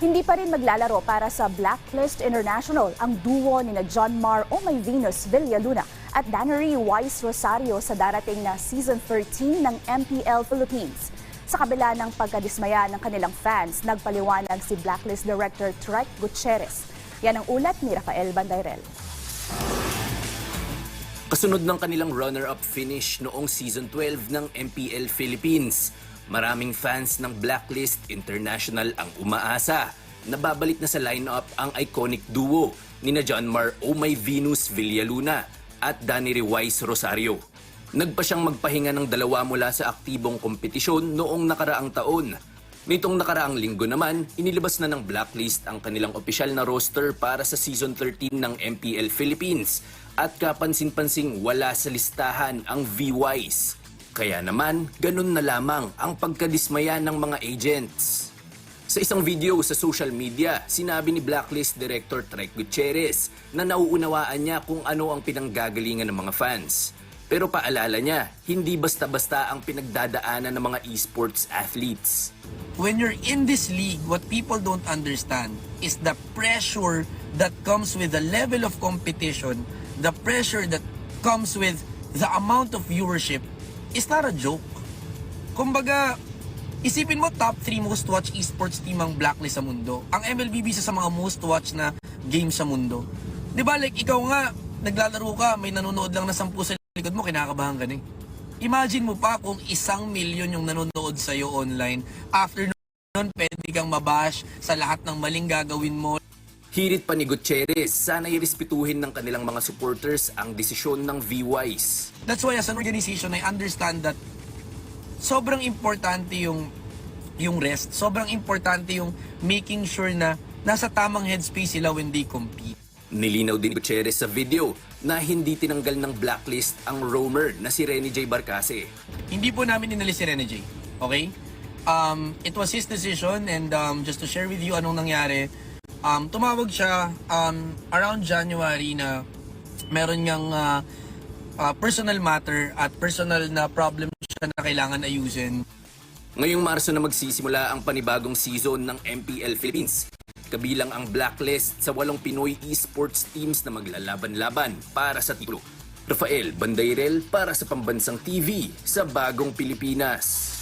Hindi pa rin maglalaro para sa Blacklist International ang duo ni John Mar o May Venus Villaluna at Dannery Wise Rosario sa darating na Season 13 ng MPL Philippines. Sa kabila ng pagkadismaya ng kanilang fans, nagpaliwanag si Blacklist Director Trek Gutierrez. Yan ang ulat ni Rafael Bandairel. Kasunod ng kanilang runner-up finish noong Season 12 ng MPL Philippines, maraming fans ng Blacklist International ang umaasa na babalik na sa lineup ang iconic duo ni John Mar o May Venus Villaluna at Dannery Wise Rosario. Nagpa siyang magpahinga ng dalawa mula sa aktibong kompetisyon noong nakaraang taon. Nitong nakaraang linggo naman, inilabas na ng Blacklist ang kanilang opisyal na roster para sa Season 13 ng MPL Philippines at kapansin-pansing wala sa listahan ang V-Wise. Kaya naman, ganun na lamang ang pagkadismaya ng mga agents. Sa isang video sa social media, sinabi ni Blacklist Director Trek Gutierrez na nauunawaan niya kung ano ang pinanggagalingan ng mga fans. Pero paalala niya, hindi basta-basta ang pinagdadaanan ng mga esports athletes. When you're in this league, what people don't understand is the pressure that comes with the level of competition, the pressure that comes with the amount of viewership is not a joke. Kumbaga, isipin mo top 3 most watched esports team ang Blacklist sa mundo. Ang MLBB isa sa mga most watched na game sa mundo. 'Di ba, like ikaw nga, naglalaro ka, may nanonood lang na 10 sa likod mo, kinakabahan ka na. Imagine mo pa kung 1,000,000 yung nanonood sa iyo online. After nun, pwede kang mabash sa lahat ng maling gagawin mo. Hirit pa ni Gutierrez, sana'y respetuhin ng kanilang mga supporters ang desisyon ng V-Wise. That's why as an organization, I understand that sobrang importante yung rest. Sobrang importante yung making sure na nasa tamang headspace sila when they compete. Nilinaw din ni Gutierrez sa video na hindi tinanggal ng Blacklist ang roamer na si Rene J. Barcase. Hindi po namin inalis si Rene J. Okay? It was his decision and just to share with you anong nangyari, tumawag siya around January na meron niyang personal matter at personal na problem siya na kailangan ayusin. Ngayong Marso na magsisimula ang panibagong season ng MPL Philippines. Kabilang ang Blacklist sa 8 Pinoy esports teams na maglalaban-laban para sa titulo. Rafael Bandairel para sa Pambansang TV sa Bagong Pilipinas.